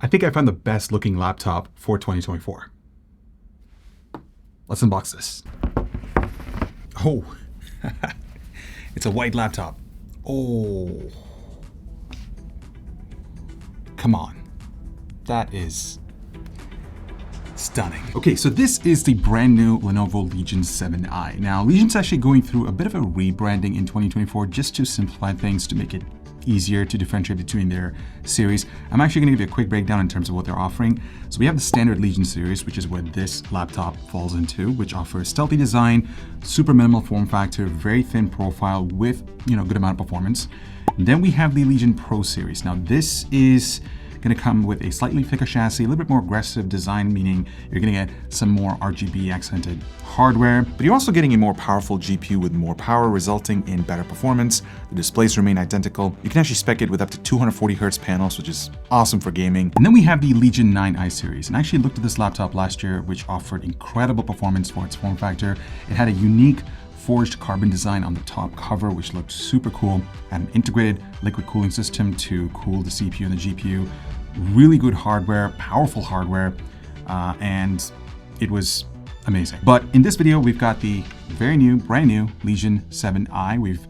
think I found the best looking laptop for 2024. Let's unbox this. Oh, it's a white laptop. Oh, come on. That is stunning. Okay, so this is the brand new Lenovo Legion 7i. Now, Legion's actually going through a bit of a rebranding in 2024 just to simplify things, to make it easier to differentiate between their series. I'm actually going to give you a quick breakdown in terms of what they're offering. So we have the standard Legion series, which is what this laptop falls into, which offers stealthy design, super minimal form factor, very thin profile with, good amount of performance. And then we have the Legion Pro series. Now this is going to come with a slightly thicker chassis, a little bit more aggressive design, meaning you're going to get some more RGB accented hardware, but you're also getting a more powerful GPU with more power, resulting in better performance. The displays remain identical. You can actually spec it with up to 240 Hz panels, which is awesome for gaming. And then we have the Legion 9i series. And I actually looked at this laptop last year, which offered incredible performance for its form factor. It had a unique forged carbon design on the top cover, which looked super cool, and an integrated liquid cooling system to cool the CPU and the GPU. Really good hardware, powerful hardware, and it was amazing. But in this video, we've got the brand new Legion 7i. We've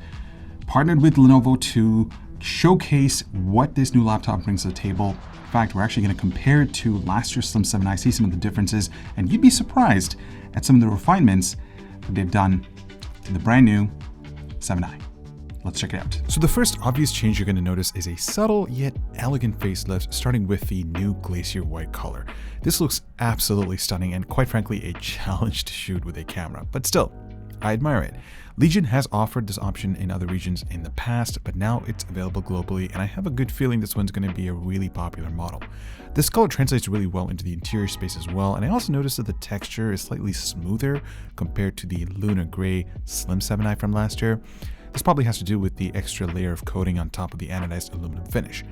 partnered with Lenovo to showcase what this new laptop brings to the table. In fact, we're actually going to compare it to last year's Slim 7i, see some of the differences, and you'd be surprised at some of the refinements that they've done to the brand new 7i. Let's check it out. So the first obvious change you're going to notice is a subtle yet elegant facelift, starting with the new Glacier White color. This looks absolutely stunning and, quite frankly, a challenge to shoot with a camera, but still, I admire it. Legion has offered this option in other regions in the past, but now it's available globally, and I have a good feeling this one's going to be a really popular model. This color translates really well into the interior space as well, and I also noticed that the texture is slightly smoother compared to the Lunar Gray Slim 7i from last year. This probably has to do with the extra layer of coating on top of the anodized aluminum finish.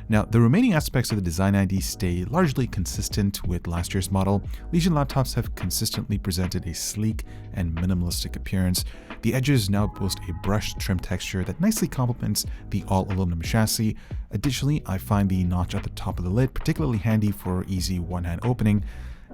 Now, the remaining aspects of the design ID stay largely consistent with last year's model. Legion laptops have consistently presented a sleek and minimalistic appearance. The edges now boast a brushed trim texture that nicely complements the all-aluminum chassis. Additionally, I find the notch at the top of the lid particularly handy for easy one-hand opening.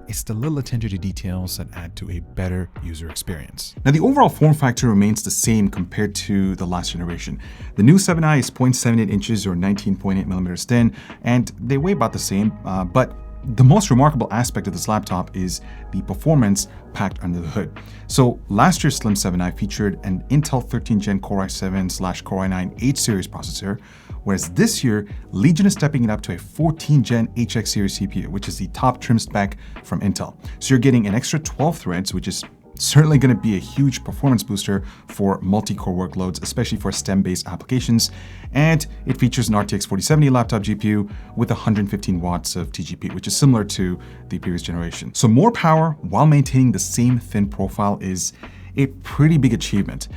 It's the little attention to details that add to a better user experience. Now, the overall form factor remains the same compared to the last generation. The new 7i is 0.78 inches or 19.8 millimeters thin, and they weigh about the same, but the most remarkable aspect of this laptop is the performance packed under the hood. So last year's Slim 7i featured an Intel 13th Gen Core i7/Core i9 H series processor, whereas this year, Legion is stepping it up to a 14th Gen HX series CPU, which is the top trim spec from Intel. So you're getting an extra 12 threads, which is certainly going to be a huge performance booster for multi-core workloads, especially for STEM-based applications. And it features an RTX 4070 laptop GPU with 115 watts of TGP, which is similar to the previous generation. So more power while maintaining the same thin profile is a pretty big achievement.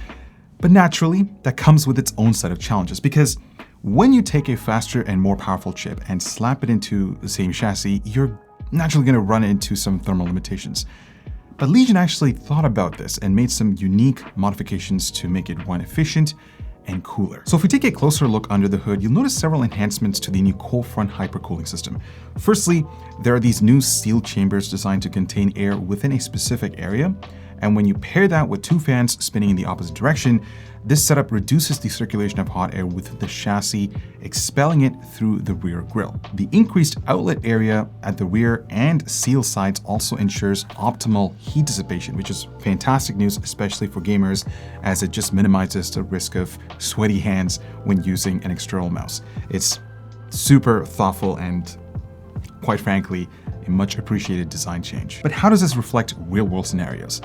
But naturally, that comes with its own set of challenges, because when you take a faster and more powerful chip and slap it into the same chassis, you're naturally going to run into some thermal limitations. But Legion actually thought about this and made some unique modifications to make it, one, efficient and cooler. So if we take a closer look under the hood, you'll notice several enhancements to the new cold front hypercooling system. Firstly, there are these new sealed chambers designed to contain air within a specific area. And when you pair that with two fans spinning in the opposite direction, this setup reduces the circulation of hot air within the chassis, expelling it through the rear grille. The increased outlet area at the rear and seal sides also ensures optimal heat dissipation, which is fantastic news, especially for gamers, as it just minimizes the risk of sweaty hands when using an external mouse. It's super thoughtful and, quite frankly, a much appreciated design change. But how does this reflect real-world scenarios?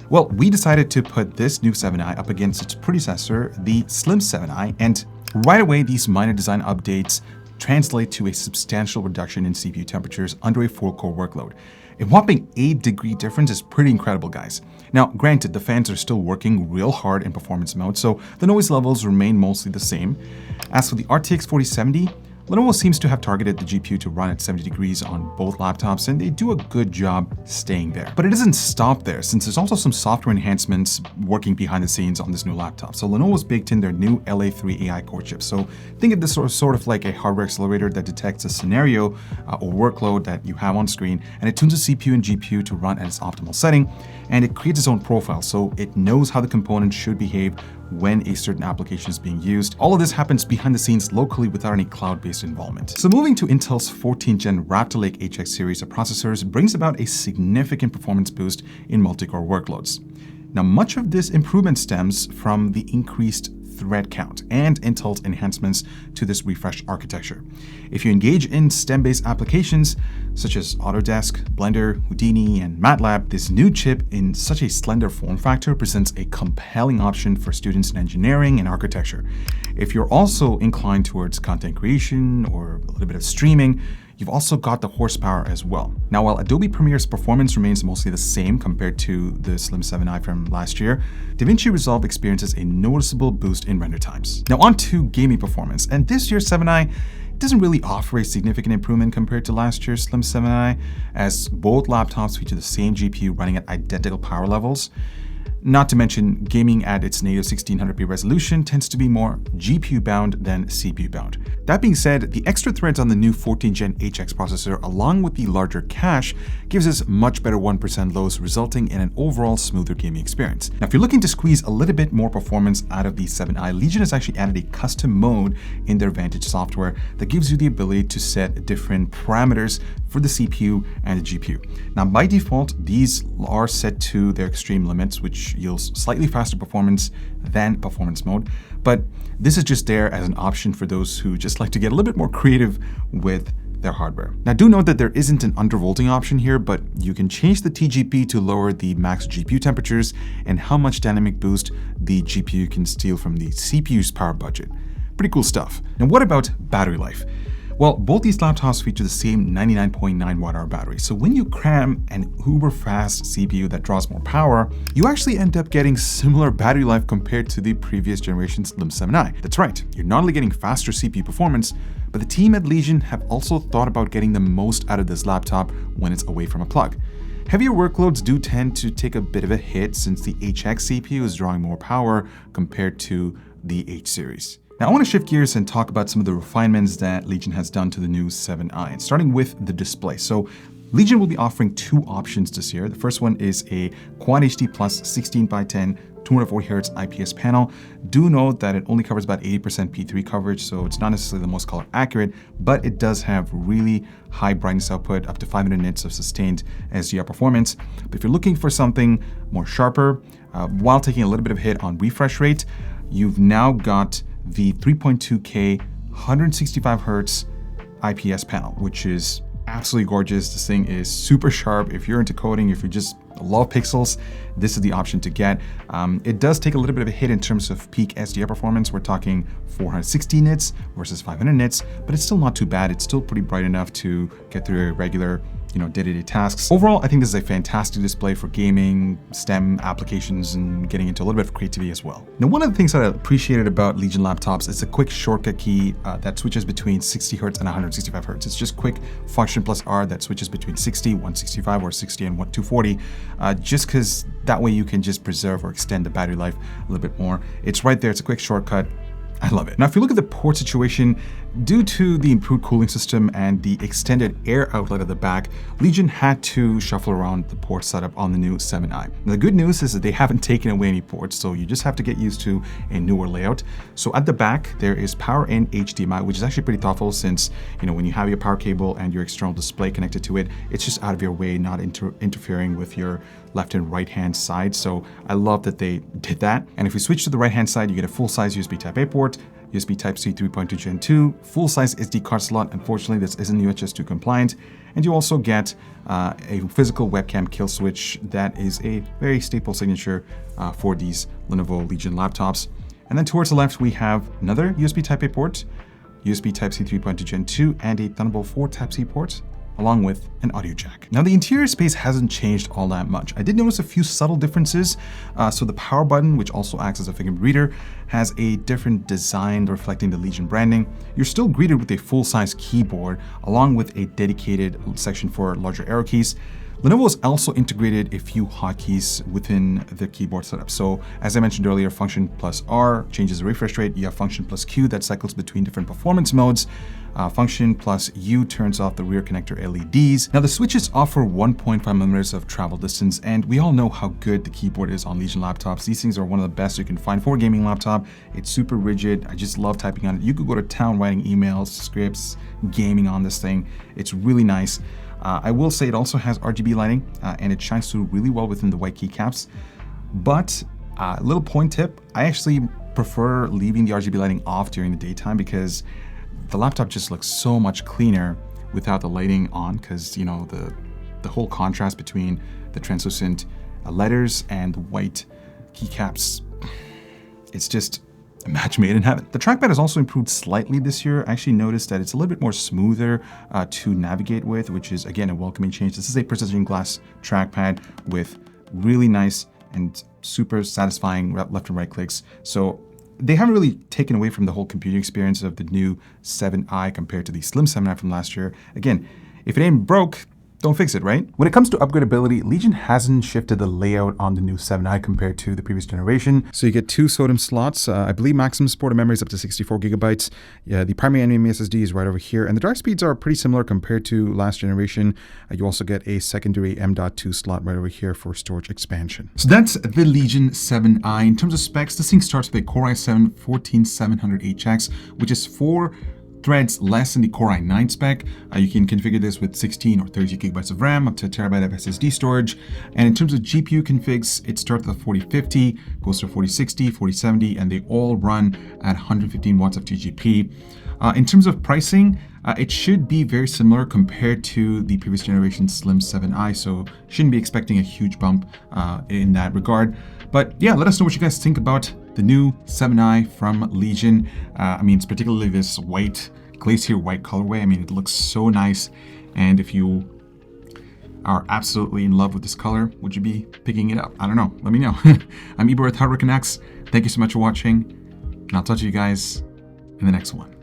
Well, we decided to put this new 7i up against its predecessor, the Slim 7i, and right away these minor design updates translate to a substantial reduction in CPU temperatures under a full-core workload. A whopping 8-degree difference is pretty incredible, guys. Now, granted, the fans are still working real hard in performance mode, so the noise levels remain mostly the same. As for the RTX 4070, Lenovo seems to have targeted the GPU to run at 70 degrees on both laptops, and they do a good job staying there. But it doesn't stop there, since there's also some software enhancements working behind the scenes on this new laptop. So Lenovo's baked in their new LA3 AI core chip. So think of this sort of like a hardware accelerator that detects a scenario or workload that you have on screen, and it tunes the CPU and GPU to run at its optimal setting, and it creates its own profile, so it knows how the components should behave when a certain application is being used. All of this happens behind the scenes locally without any cloud-based involvement. So moving to Intel's 14th Gen Raptor Lake HX series of processors brings about a significant performance boost in multi-core workloads. Now, much of this improvement stems from the increased thread count and Intel's enhancements to this refreshed architecture. If you engage in STEM-based applications such as Autodesk, Blender, Houdini, and MATLAB, this new chip in such a slender form factor presents a compelling option for students in engineering and architecture. If you're also inclined towards content creation or a little bit of streaming, you've also got the horsepower as well. Now, while Adobe Premiere's performance remains mostly the same compared to the Slim 7i from last year, DaVinci Resolve experiences a noticeable boost in render times. Now on to gaming performance, and this year's 7i doesn't really offer a significant improvement compared to last year's Slim 7i, as both laptops feature the same GPU running at identical power levels. Not to mention, gaming at its native 1600p resolution tends to be more GPU bound than CPU bound. That being said, the extra threads on the new 14th Gen HX processor along with the larger cache gives us much better 1% lows, resulting in an overall smoother gaming experience. Now, if you're looking to squeeze a little bit more performance out of the 7i, Legion has actually added a custom mode in their Vantage software that gives you the ability to set different parameters for the CPU and the GPU. Now, by default, these are set to their extreme limits, which yields slightly faster performance than performance mode, but this is just there as an option for those who just like to get a little bit more creative with their hardware. Now, do note that there isn't an undervolting option here, but you can change the TGP to lower the max GPU temperatures and how much dynamic boost the GPU can steal from the CPU's power budget. Pretty cool stuff. Now, what about battery life? Well, both these laptops feature the same 99.9 watt-hour battery. So when you cram an uber fast CPU that draws more power, you actually end up getting similar battery life compared to the previous generation Slim 7i. That's right, you're not only getting faster CPU performance, but the team at Legion have also thought about getting the most out of this laptop when it's away from a plug. Heavier workloads do tend to take a bit of a hit since the HX CPU is drawing more power compared to the H series. Now I want to shift gears and talk about some of the refinements that Legion has done to the new 7i, starting with the display. So Legion will be offering two options this year. The first one is a Quad HD Plus 16:10 240Hz IPS panel. Do note that it only covers about 80% P3 coverage, so it's not necessarily the most color accurate, but it does have really high brightness output, up to 500 nits of sustained SDR performance. But if you're looking for something more sharper, while taking a little bit of hit on refresh rate, you've now got the 3.2K 165Hz IPS panel, which is absolutely gorgeous. This thing is super sharp. If you're into coding, if you just love pixels, this is the option to get. It does take a little bit of a hit in terms of peak SDR performance. We're talking 460 nits versus 500 nits, but it's still not too bad. It's still pretty bright enough to get through a regular day-to-day tasks. Overall, I think this is a fantastic display for gaming, STEM applications, and getting into a little bit of creativity as well. Now, one of the things that I appreciated about Legion laptops is a quick shortcut key that switches between 60 Hz and 165 Hz. It's just quick function plus R that switches between 60, 165, or 60 and 240, just because that way you can just preserve or extend the battery life a little bit more. It's right there. It's a quick shortcut. I love it. Now, if you look at the port situation, due to the improved cooling system and the extended air outlet at the back, Legion had to shuffle around the port setup on the new 7i. Now, the good news is that they haven't taken away any ports, so you just have to get used to a newer layout. So at the back, there is power in HDMI, which is actually pretty thoughtful since, when you have your power cable and your external display connected to it, it's just out of your way, not interfering with your left and right hand side. So I love that they did that. And if we switch to the right hand side, you get a full-size USB Type-A port, USB Type-C 3.2 Gen 2, full-size SD card slot. Unfortunately, this isn't UHS 2 compliant. And you also get a physical webcam kill switch that is a very staple signature for these Lenovo Legion laptops. And then towards the left, we have another USB Type-A port, USB Type-C 3.2 Gen 2, and a Thunderbolt 4 Type-C port. along with an audio jack. Now the interior space hasn't changed all that much. I did notice a few subtle differences. So the power button, which also acts as a fingerprint reader, has a different design reflecting the Legion branding. You're still greeted with a full-size keyboard along with a dedicated section for larger arrow keys. Lenovo has also integrated a few hotkeys within the keyboard setup. So as I mentioned earlier, function plus R changes the refresh rate. You have function plus Q that cycles between different performance modes. Function plus U turns off the rear connector LEDs. Now the switches offer 1.5 millimeters of travel distance, and we all know how good the keyboard is on Legion laptops. These things are one of the best you can find for a gaming laptop. It's super rigid. I just love typing on it. You could go to town writing emails, scripts, gaming on this thing. It's really nice. I will say it also has RGB lighting, and it shines through really well within the white keycaps. But little point tip, I actually prefer leaving the RGB lighting off during the daytime because the laptop just looks so much cleaner without the lighting on, because you know the whole contrast between the translucent letters and the white keycaps, it's just a match made in heaven. The trackpad has also improved slightly this year. I actually noticed that it's a little bit more smoother to navigate with, which is again a welcoming change. This is a precision glass trackpad with really nice and super satisfying left and right clicks. So they haven't really taken away from the whole computing experience of the new 7i compared to the slim 7i from last year. Again, if it ain't broke, don't fix it, right? When it comes to upgradability, Legion hasn't shifted the layout on the new 7i compared to the previous generation. So you get 2 SODIMM slots. I believe maximum supported memory is up to 64 gigabytes. Yeah, the primary NVMe SSD is right over here, and the drive speeds are pretty similar compared to last generation. You also get a secondary M.2 slot right over here for storage expansion. So that's the Legion 7i. In terms of specs, this thing starts with a Core i7-14700HX, which is 4 threads less than the Core i9 spec. You can configure this with 16 or 32 gigabytes of RAM, up to a terabyte of SSD storage. And in terms of GPU configs, it starts with a 4050, goes to 4060, 4070, and they all run at 115 watts of TGP. In terms of pricing, it should be very similar compared to the previous generation Slim 7i, so shouldn't be expecting a huge bump in that regard. But yeah, let us know what you guys think about the new 7i from Legion. I mean, it's particularly this white, Glacier White colorway. I mean, it looks so nice. And if you are absolutely in love with this color, would you be picking it up? I don't know. Let me know. I'm Ibor with Canucks. Thank you so much for watching, and I'll talk to you guys in the next one.